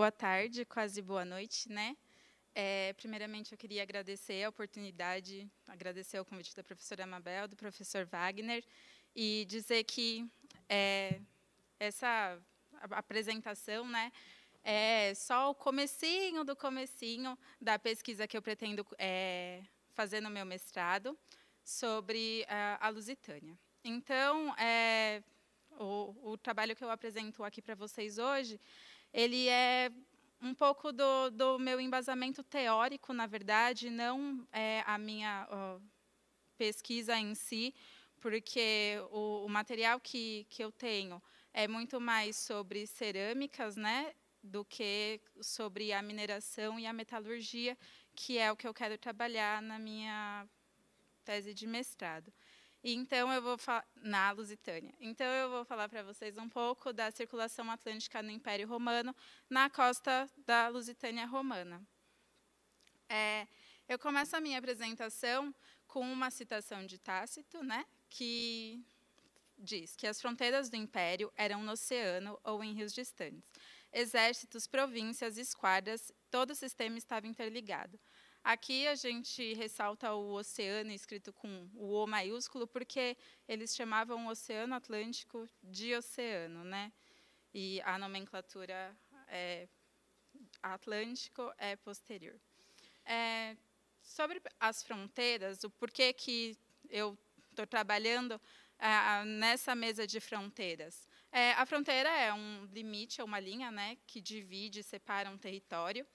boa tarde, quase boa noite, né? Primeiramente, eu queria agradecer a oportunidade, agradecer o convite da professora Mabel, do professor Wagner, e dizer que essa apresentação, né, é só o comecinho do comecinho da pesquisa que eu pretendo fazer no meu mestrado sobre a Lusitânia. Então, o trabalho que eu apresento aqui para vocês hoje, ele é um pouco do meu embasamento teórico, na verdade, não a minha pesquisa em si, porque o material que eu tenho é muito mais sobre cerâmicas, né, do que sobre a mineração e a metalurgia, que é o que eu quero trabalhar na minha tese de mestrado. Então, eu vou falar na Lusitânia. Então, eu vou falar para vocês um pouco da circulação atlântica no Império Romano, na costa da Lusitânia romana. Eu começo a minha apresentação com uma citação de Tácito, né, que diz que as fronteiras do Império eram no oceano ou em rios distantes. Exércitos, províncias, esquadras, todo o sistema estava interligado. Aqui a gente ressalta o oceano escrito com o O maiúsculo, porque eles chamavam o Oceano Atlântico de oceano, né? E a nomenclatura Atlântico é posterior. Sobre as fronteiras, o porquê que eu estou trabalhando nessa mesa de fronteiras. A fronteira é um limite, é uma linha, né, que divide, separa um território,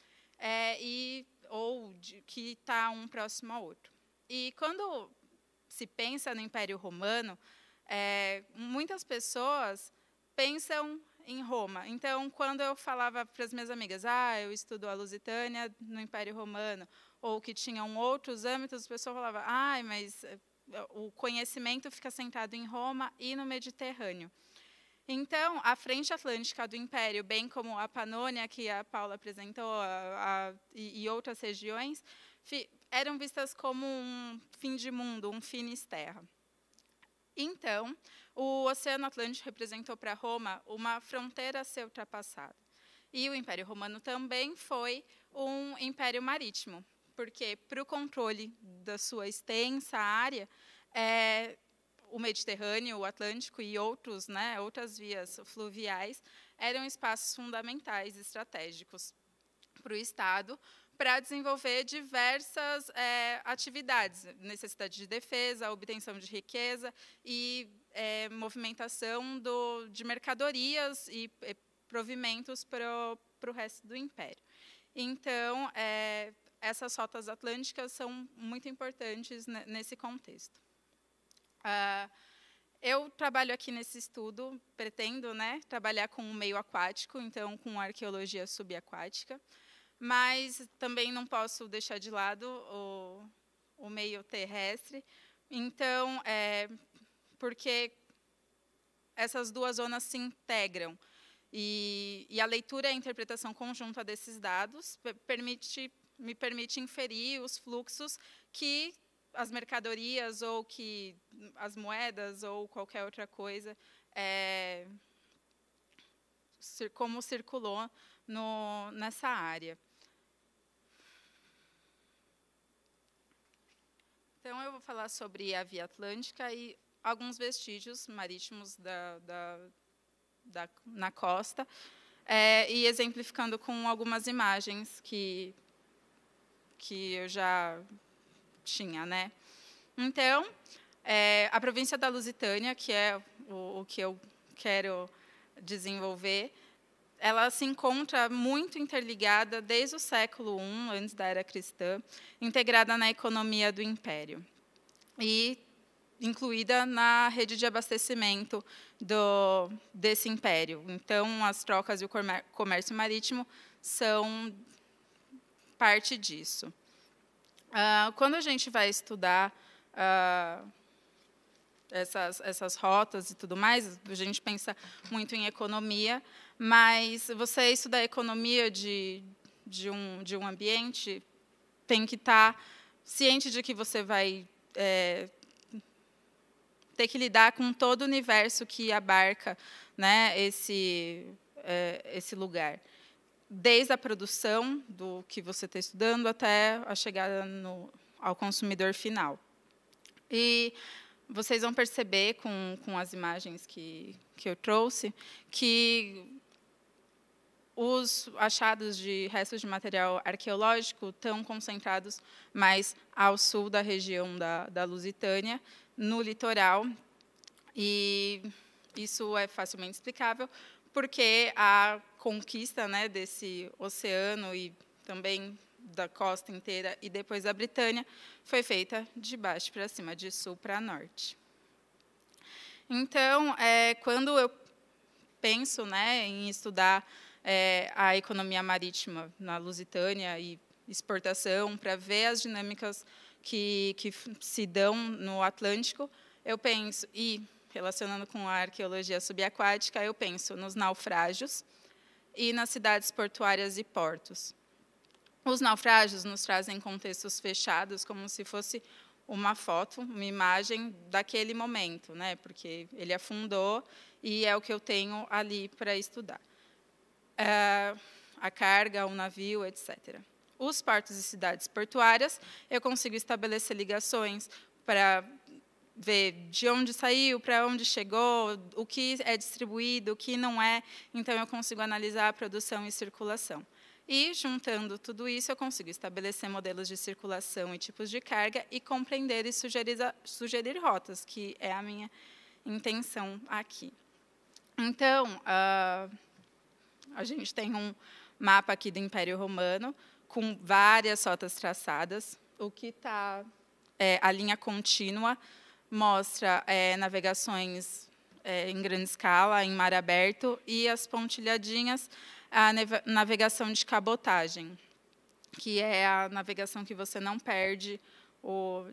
que está um próximo ao outro. E quando se pensa no Império Romano, muitas pessoas pensam em Roma. Então, quando eu falava para as minhas amigas, eu estudo a Lusitânia no Império Romano, ou que tinham outros âmbitos, as pessoas falavam, mas o conhecimento fica centrado em Roma e no Mediterrâneo. Então, a frente atlântica do Império, bem como a Panônia, que a Paula apresentou, e outras regiões, eram vistas como um fim de mundo, um finis terra. Então, o Oceano Atlântico representou para Roma uma fronteira a ser ultrapassada. E o Império Romano também foi um império marítimo, porque, para o controle da sua extensa área, o Mediterrâneo, o Atlântico e outras vias fluviais eram espaços fundamentais, estratégicos para o Estado, para desenvolver diversas atividades, necessidade de defesa, obtenção de riqueza e movimentação de mercadorias e provimentos para o resto do Império. Então, essas rotas atlânticas são muito importantes nesse contexto. Eu trabalho aqui nesse estudo, pretendo trabalhar com o meio aquático, então com arqueologia subaquática, mas também não posso deixar de lado o meio terrestre. Então, porque essas duas zonas se integram, e a leitura e a interpretação conjunta desses dados me permite inferir os fluxos que as mercadorias ou que as moedas ou qualquer outra coisa, como circulou nessa área. Então, eu vou falar sobre a Via Atlântica e alguns vestígios marítimos na costa, e exemplificando com algumas imagens que eu já tinha, né? Então, a província da Lusitânia, que é o que eu quero desenvolver, ela se encontra muito interligada desde o século I, antes da era cristã, integrada na economia do Império e incluída na rede de abastecimento desse império. Então, as trocas e o comércio marítimo são parte disso. Quando a gente vai estudar essas rotas e tudo mais, a gente pensa muito em economia, mas você estudar economia de um ambiente tem que estar ciente de que você vai ter que lidar com todo o universo que abarca esse lugar. desde a produção do que você está estudando até a chegada ao consumidor final. E vocês vão perceber com as imagens que eu trouxe que os achados de restos de material arqueológico estão concentrados mais ao sul da região da Lusitânia, no litoral, e isso é facilmente explicável, porque a conquista, né, desse oceano e também da costa inteira e depois da Britânia foi feita de baixo para cima, de sul para norte. Então, quando eu penso, né, em estudar a economia marítima na Lusitânia e exportação, para ver as dinâmicas que se dão no Atlântico, eu penso, e relacionando com a arqueologia subaquática, eu penso nos naufrágios e nas cidades portuárias e portos. Os naufrágios nos trazem contextos fechados, como se fosse uma foto, uma imagem daquele momento, né? Porque ele afundou e é o que eu tenho ali para estudar. A carga, o navio, etc. Os portos e cidades portuárias, eu consigo estabelecer ligações para ver de onde saiu, para onde chegou, o que é distribuído, o que não é. Então, eu consigo analisar a produção e circulação. E, juntando tudo isso, eu consigo estabelecer modelos de circulação e tipos de carga e compreender e sugerir rotas, que é a minha intenção aqui. Então, a gente tem um mapa aqui do Império Romano, com várias rotas traçadas. O que está a linha contínua mostra navegações em grande escala, em mar aberto, e as pontilhadinhas, a navegação de cabotagem, que é a navegação que você não perde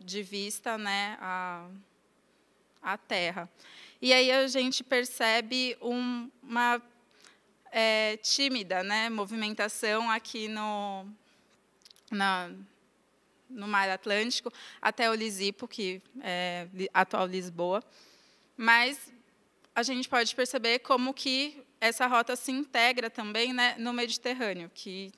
de vista, né, a terra. E aí a gente percebe uma tímida, né, movimentação aqui no Mar Atlântico, até o Lisipo, que é atual Lisboa. Mas a gente pode perceber como que essa rota se integra também, né, no Mediterrâneo, que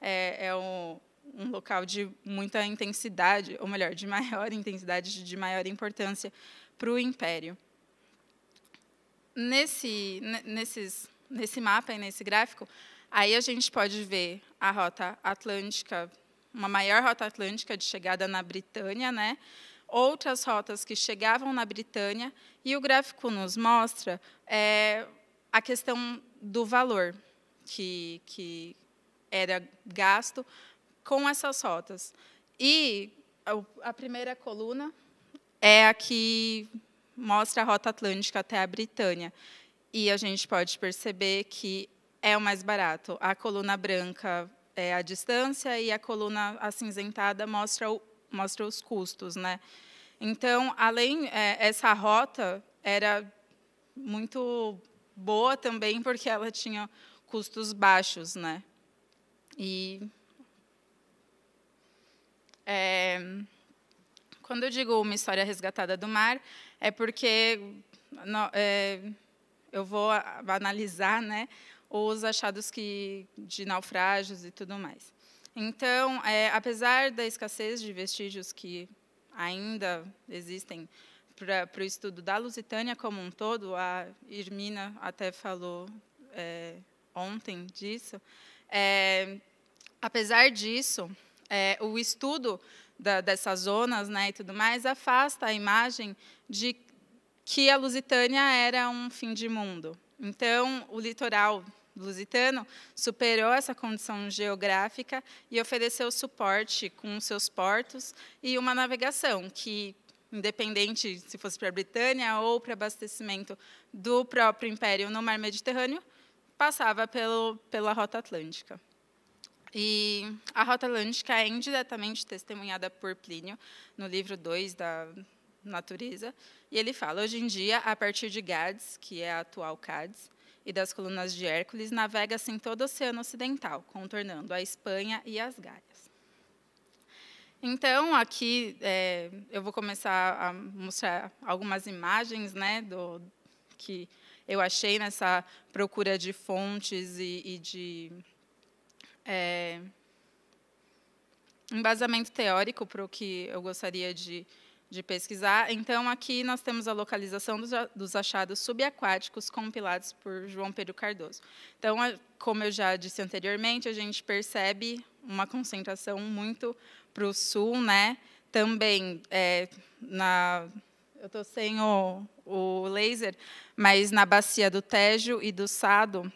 é um local de muita intensidade, ou melhor, de maior intensidade, de maior importância para o Império. Nesse mapa e nesse gráfico, aí a gente pode ver a rota atlântica, uma maior rota atlântica de chegada na Britânia, né? Outras rotas que chegavam na Britânia, e o gráfico nos mostra a questão do valor que era gasto com essas rotas. E a primeira coluna é a que mostra a rota atlântica até a Britânia. E a gente pode perceber que é o mais barato. A coluna branca é a distância e a coluna acinzentada mostra os custos, né? Então, essa rota era muito boa também porque ela tinha custos baixos, né? E quando eu digo uma história resgatada do mar, é porque eu vou analisar, né, os achados de naufrágios e tudo mais. Então, apesar da escassez de vestígios que ainda existem para o estudo da Lusitânia como um todo, a Irmina até falou ontem disso, apesar disso, o estudo dessas zonas, né, e tudo mais, afasta a imagem de que a Lusitânia era um fim de mundo. Então, o litoral lusitano superou essa condição geográfica e ofereceu suporte com seus portos e uma navegação que, independente se fosse para a Britânia ou para abastecimento do próprio Império no Mar Mediterrâneo, passava pela Rota Atlântica. E a Rota Atlântica é indiretamente testemunhada por Plínio, no livro 2 da Natureza, e ele fala, hoje em dia, a partir de Gades, que é a atual Cádiz, e das colunas de Hércules, navega-se em todo o Oceano Ocidental, contornando a Espanha e as Gaias. Então, aqui eu vou começar a mostrar algumas imagens, né, que eu achei nessa procura de fontes e de embasamento teórico para o que eu gostaria de pesquisar. Então, aqui nós temos a localização dos achados subaquáticos compilados por João Pedro Cardoso. Então, como eu já disse anteriormente, a gente percebe uma concentração muito para o sul, né? Também, eu estou sem o laser, mas na bacia do Tejo e do Sado,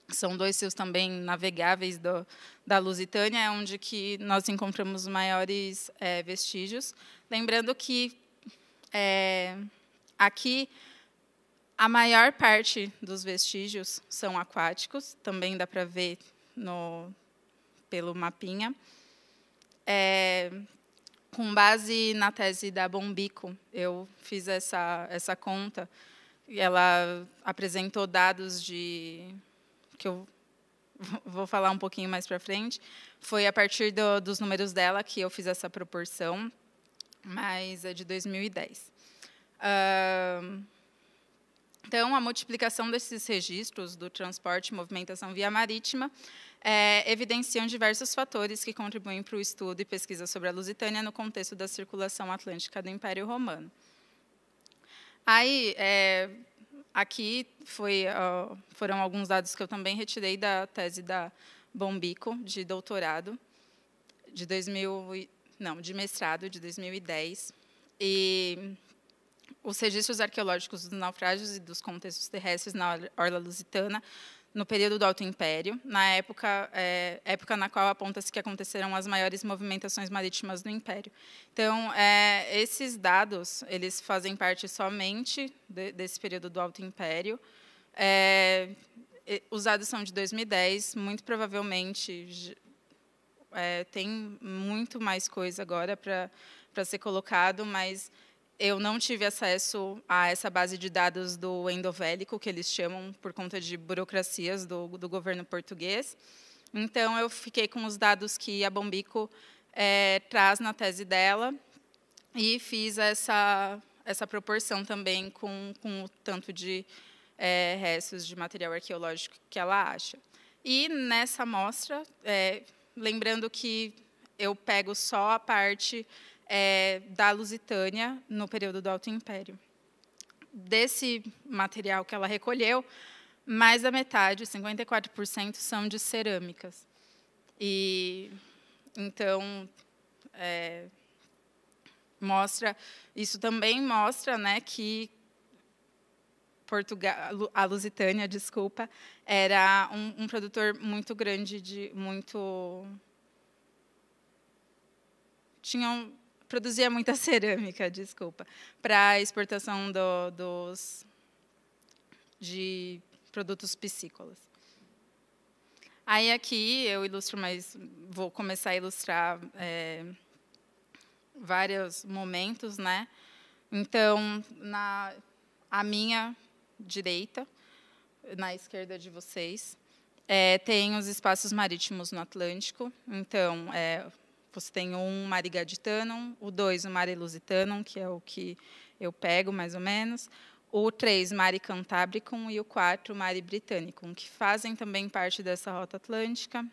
são 2 rios também navegáveis da Lusitânia, é onde que nós encontramos os maiores vestígios. Lembrando que aqui a maior parte dos vestígios são aquáticos, também dá para ver pelo mapinha. Com base na tese da Bombico, eu fiz essa conta, e ela apresentou dados que eu vou falar um pouquinho mais para frente. Foi a partir dos números dela que eu fiz essa proporção, mas é de 2010. Então, a multiplicação desses registros do transporte e movimentação via marítima evidenciam diversos fatores que contribuem para o estudo e pesquisa sobre a Lusitânia no contexto da circulação atlântica do Império Romano. Aí, aqui foram alguns dados que eu também retirei da tese da Bombico, de doutorado, de mestrado, de 2010. E os registros arqueológicos dos naufrágios e dos contextos terrestres na orla lusitana, no período do Alto Império, na época na qual aponta-se que aconteceram as maiores movimentações marítimas do Império. Então, esses dados eles fazem parte somente desse período do Alto Império. Os dados são de 2010, muito provavelmente tem muito mais coisa agora para ser colocado, mas eu não tive acesso a essa base de dados do endovélico, que eles chamam, por conta de burocracias do governo português. Então, eu fiquei com os dados que a Bombico traz na tese dela e fiz essa proporção também com o tanto de restos de material arqueológico que ela acha. E, nessa amostra, lembrando que eu pego só a parte da Lusitânia no período do Alto Império. Desse material que ela recolheu, mais da metade, 54%, são de cerâmicas. E então isso também mostra, né, que a Lusitânia, desculpa, era um produtor muito grande produzia muita cerâmica, desculpa, para exportação de produtos piscícolas. Aí aqui eu ilustro, mas vou começar a ilustrar vários momentos, né? Então, à minha direita, na esquerda de vocês, tem os espaços marítimos no Atlântico. Então, você tem o 1, Mare Gaditanum, o 2, o Mare Lusitanum, que é o que eu pego, mais ou menos, o 3, Mare Cantabricum, e o 4, Mare Britannicum, que fazem também parte dessa rota atlântica.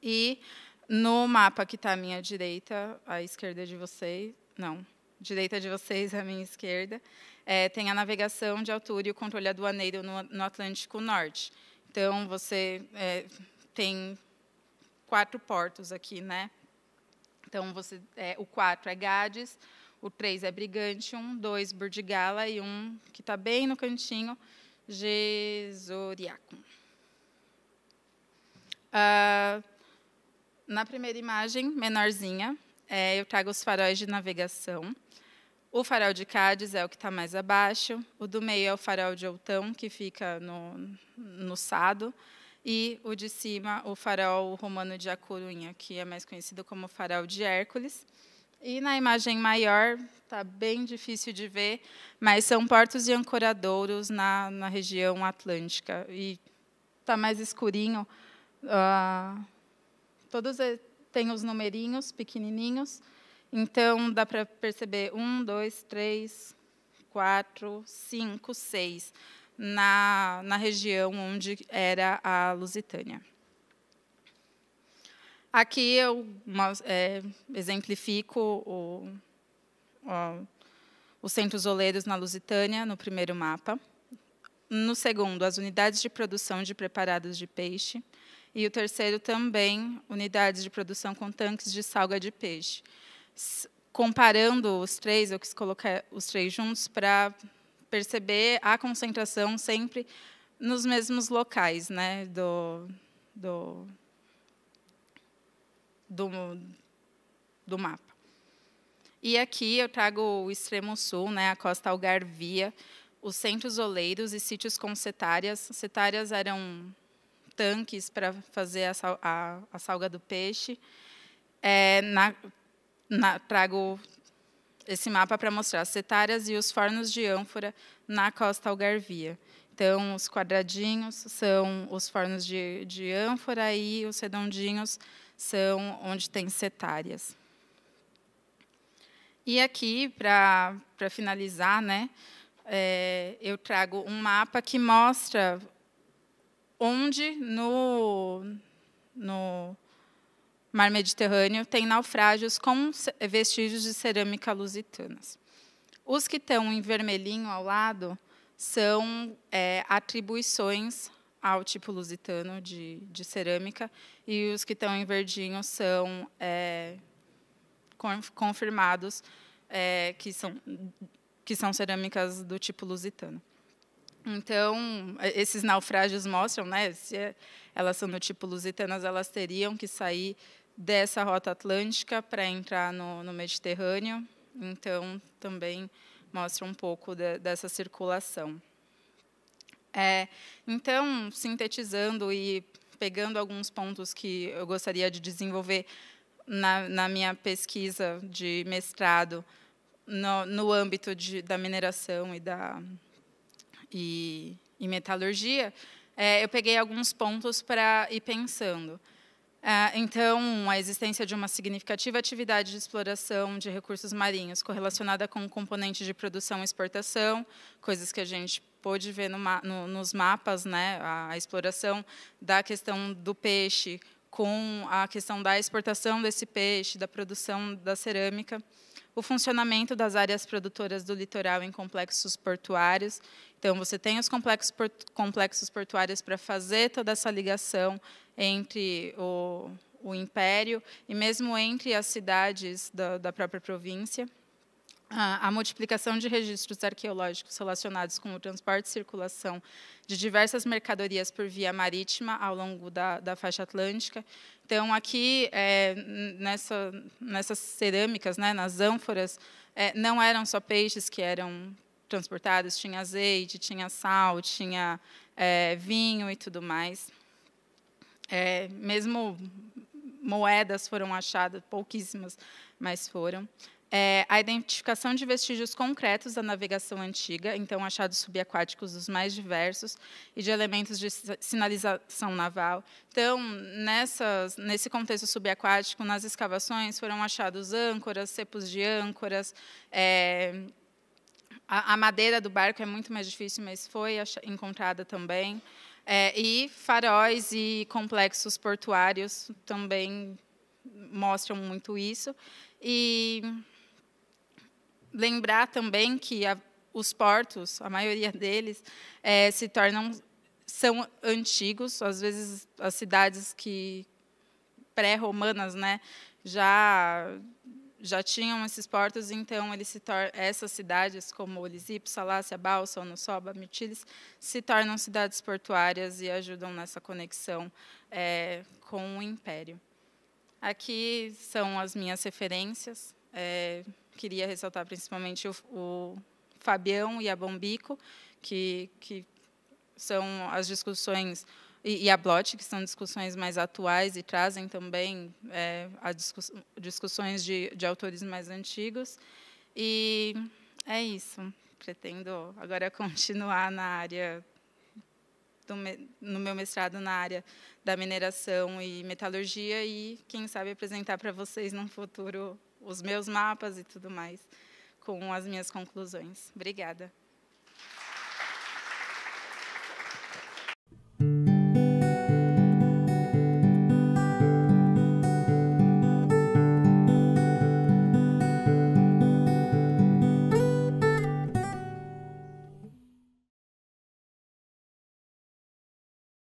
E, no mapa que está à minha direita, à esquerda de vocês, não, direita de vocês, à minha esquerda, tem a navegação de altura e o controle aduaneiro no Atlântico Norte. Então, você tem 4 portos aqui, né? Então, o 4 é Gades, o 3 é Brigantium, 2 Burdigala e 1, que está bem no cantinho, Gesoriacum. Na primeira imagem, menorzinha, eu trago os faróis de navegação. O farol de Cádiz é o que está mais abaixo, o do meio é o farol de Outão, que fica no Sado, e o de cima, o farol romano de A Corunha, que é mais conhecido como farol de Hércules. E na imagem maior, está bem difícil de ver, mas são portos e ancoradouros na região atlântica. E está mais escurinho. Todos têm os numerinhos pequenininhos. Então, dá para perceber 1, 2, 3, 4, 5, 6 na região onde era a Lusitânia. Aqui eu exemplifico os centros oleiros na Lusitânia, no primeiro mapa. No segundo, as unidades de produção de preparados de peixe. E o terceiro também, unidades de produção com tanques de salga de peixe. Comparando os três, eu quis colocar os três juntos para perceber a concentração sempre nos mesmos locais, né, do mapa. E aqui eu trago o extremo sul, né, a costa algarvia, os centros oleiros e sítios com cetáreas. Cetáreas eram tanques para fazer a salga do peixe. Trago esse mapa para mostrar as cetáreas e os fornos de ânfora na costa algarvia. Então, os quadradinhos são os fornos de ânfora e os redondinhos são onde tem cetáreas. E aqui, para finalizar, né, eu trago um mapa que mostra onde no Mar Mediterrâneo tem naufrágios com vestígios de cerâmica lusitanas. Os que estão em vermelhinho ao lado são atribuições ao tipo lusitano de cerâmica, e os que estão em verdinho são confirmados que são cerâmicas do tipo lusitano. Então, esses naufrágios mostram, né, se elas são do tipo lusitanas, elas teriam que sair dessa rota atlântica para entrar no Mediterrâneo. Então, também mostra um pouco dessa circulação. Então, sintetizando e pegando alguns pontos que eu gostaria de desenvolver na minha pesquisa de mestrado no âmbito da mineração e metalurgia, eu peguei alguns pontos para ir pensando. Então, a existência de uma significativa atividade de exploração de recursos marinhos correlacionada com o componente de produção e exportação, coisas que a gente pôde ver nos mapas, né, a exploração da questão do peixe com a questão da exportação desse peixe, da produção da cerâmica, o funcionamento das áreas produtoras do litoral em complexos portuários. Então, você tem os complexos portuários para fazer toda essa ligação entre o império e mesmo entre as cidades da própria província. A multiplicação de registros arqueológicos relacionados com o transporte e circulação de diversas mercadorias por via marítima ao longo da faixa atlântica. Então, aqui, nessas cerâmicas, né, nas ânforas, não eram só peixes que eram transportados, tinha azeite, tinha sal, tinha vinho e tudo mais. Mesmo moedas foram achadas, pouquíssimas, mas foram. A identificação de vestígios concretos da navegação antiga, então achados subaquáticos dos mais diversos, e de elementos de sinalização naval. Então, nesse contexto subaquático, nas escavações, foram achados âncoras, cepos de âncoras. A madeira do barco é muito mais difícil, mas foi encontrada também. E faróis e complexos portuários também mostram muito isso. E lembrar também que os portos, a maioria deles, são antigos. Às vezes, as cidades pré-romanas, né, já tinham esses portos, então essas cidades, como Lisipo, Salácia, Balsa, Onossoba, Mirtilis, se tornam cidades portuárias e ajudam nessa conexão com o Império. Aqui são as minhas referências. Queria ressaltar principalmente o Fabião e a Bombico, que são as discussões, e a Bloch, que são discussões mais atuais e trazem também discussões de autores mais antigos. E é isso. Pretendo agora continuar no meu mestrado na área da mineração e metalurgia e, quem sabe, apresentar para vocês, num futuro, os meus mapas e tudo mais, com as minhas conclusões. Obrigada.